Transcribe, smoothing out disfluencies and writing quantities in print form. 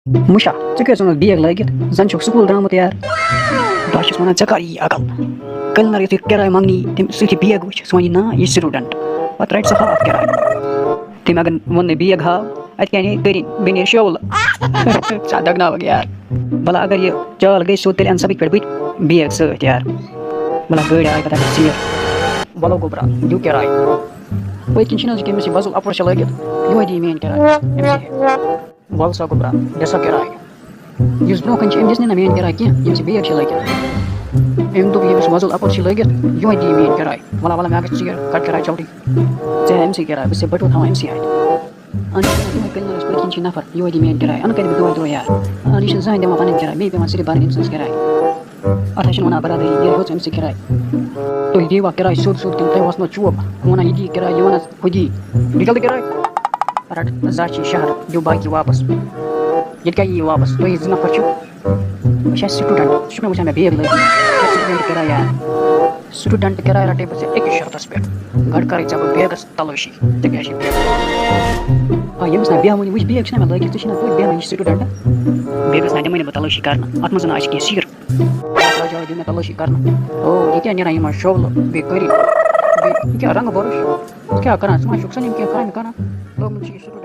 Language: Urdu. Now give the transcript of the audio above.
مُشا ژٕ کیٛازِ ژھُنُکھ بیگ لٲگِتھ زَن چھُکھ سکوٗل درٛامُت یارٕ بہٕ چھُس وَنان ژےٚ کر یی عقل کلنَر یُتھُے کِراے منٛگنی تٔمۍ سۭتۍ بیگ وٕچھ سُہ وَنی نا یہِ چھِ سٹوٗڈنٛٹ پَتہٕ رَٹہِ سُہ ہاف کِراے تٔمۍ اگر ووٚننَے بیگ ہاو اَتہِ کیٛاہ نیرِ کٔرِنۍ بیٚیہِ نیرِ شولہٕ ژٕ دگناوَکھ یار بَلا اگر یہِ چال گٔے سیوٚد تیٚلہِ اَن سبٕکۍ پٮ۪ٹھ بٕتھِ بیگ سۭتۍ یار بَلا گٲڑۍ آے پَتہٕ اَگر سیٖر وَلو گوٚبرا دِیِو کِراے پٔتۍ کِنۍ چھِنہٕ حظ ییٚمِس یہِ وۄزُل اَپُر چھِ لٲگِتھ یِہوٚے دِیہِ میٛٲنۍ کِراے وَل سا گوٚبرا دِ سا کِراے یُس برٛونٛہہ کَنہِ چھِ أمۍ دِژ نہٕ میٛٲنۍ کِراے کینٛہہ ییٚمِس یہِ بیگ چھِ لٲگِتھ أمۍ دوٚپ ییٚمِس وۄزُل اَپُر چھِ لٲگِتھ یِہوٚے دِیہِ میٛٲنۍ کِراے وَلا وَلا مےٚ گژھِ ژیر کَٹ کِراے جلدی ژےٚ أمۍسٕے کِراے بہٕ چھُسے بٔٹوٕ تھاوان أمۍسٕے اَتھِ اَن یِہوٚے کٕلنَرَس پٔتۍ کِنۍ چھِ نفر یِہوٚے دِیہِ میٛٲنۍ کِراے اَن کَتہِ بہٕ دۄہَے دۄہَے یار یہِ چھِنہٕ زٕہٕنۍ دِوان پَنٕنۍ کِراے مے پٮ۪وان صرف بَرٕنۍ أمۍ سٕنٛز کِراے اَتھ حظ چھِنہٕ وَنان برادٔری یہِ ہیوٚژ أمۍسٕے کِراے تُہۍ دِیٖوا کِراے سیوٚد سیوٚد کِنہٕ تۄہہِ وَسنو چوب بہٕ وَنان یہِ دِیہِ کِراے یہِ وَنان ہُہ دِیہِ دِ جلدی کِراے رَٹ زاچھی شہر دِیِو باقٕے واپَس ییٚتہِ کیٛاہ یی واپَس تُہۍ 2 نفر چھِو بہٕ چھَس سٹوٗڈنٛٹ ژٕ چھُکھ مےٚ وٕچھان مےٚ بیگ لٲگِتھ سٹوٗڈنٛٹ کِراے یار سٹوٗڈنٛٹ کِراے رَٹے بہٕ ژےٚ أکِس شرطَس پٮ۪ٹھ گۄڈٕ کَرَے ژےٚ بہٕ بیگَس تلٲشی ژےٚ کیٛاہ چھِ بیگ آ ییٚمِس نہ بیٚہوٲنی وٕچھ بیگ چھِنہ مےٚ لٲگِتھ ژٕ چھِنہ توتہِ بیٚہوان یہِ چھِ سٹوٗڈنٛٹ بیگَس نہ دِمَے نہٕ بہٕ تلٲشی کَرنہٕ اَتھ منٛز نہ آسہِ کینٛہہ سیٖر جاے دِیِو مےٚ تلٲشی کَرنہٕ او یہِ کیٛاہ نیران یِمَن شولہٕ بیٚیہِ کٔرِنۍ بیٚیہِ یہِ کیٛاہ رنٛگہٕ بۄرُش ژٕ کیٛاہ کَران ژٕ ما چھُکھ سٲلِم کینٛہہ کامہِ کَران لوگمُت چھِ یہِ سٹوٗڈنٛٹ